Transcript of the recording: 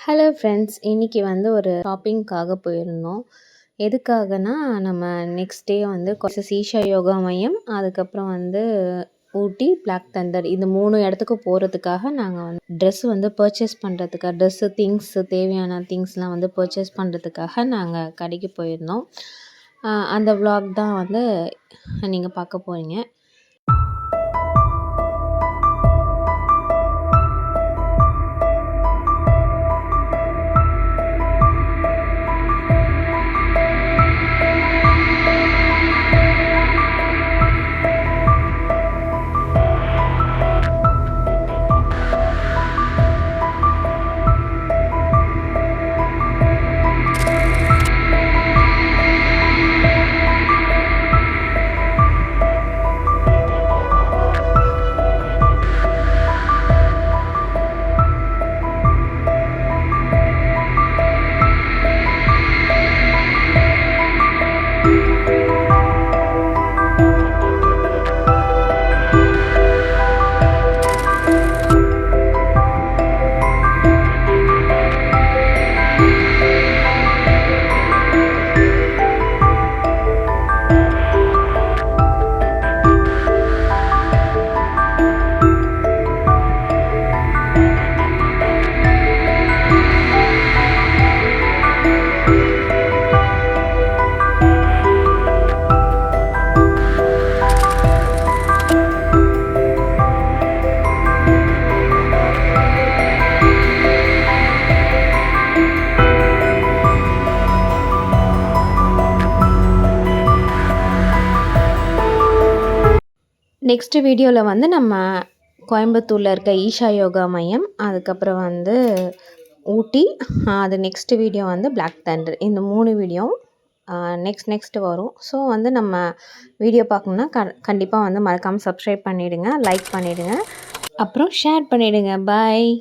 Hello friends, இன்னைக்கு வந்து ஒரு ஷாப்பிங்க்காக போயிருந்தோம். எதுக்காகனா, நம்ம நெக்ஸ்ட் டே வந்து ஈஷா யோகா மையம், அதுக்கப்புறம் வந்து ஊட்டி, பிளாக் தண்டர் இந்த 3 இடத்துக்கு போகிறதுக்காக நாங்கள் வந்து ட்ரெஸ் வந்து பர்ச்சேஸ் பண்ணுறதுக்காக திங்ஸு தேவையான திங்ஸ்லாம் வந்து பர்ச்சேஸ் பண்ணுறதுக்காக நாங்கள் கடைக்கு போயிருந்தோம். அந்த vlog தான் வந்து நீங்கள் பார்க்க போகிறீங்க. நெக்ஸ்ட் வீடியோவில் வந்து நம்ம கோயம்புத்தூரில் இருக்க ஈஷா யோகா மையம், அதுக்கப்புறம் வந்து ஊட்டி, அது நெக்ஸ்ட் வீடியோ வந்து பிளாக் தண்டர், இந்த 3 வீடியோவும் நெக்ஸ்ட் வரும். ஸோ வந்து நம்ம வீடியோ பார்க்கணுன்னா கண்டிப்பாக வந்து மறக்காமல் சப்ஸ்கிரைப் பண்ணிவிடுங்க, லைக் பண்ணிவிடுங்க, அப்புறம் ஷேர் பண்ணிவிடுங்க. பாய்.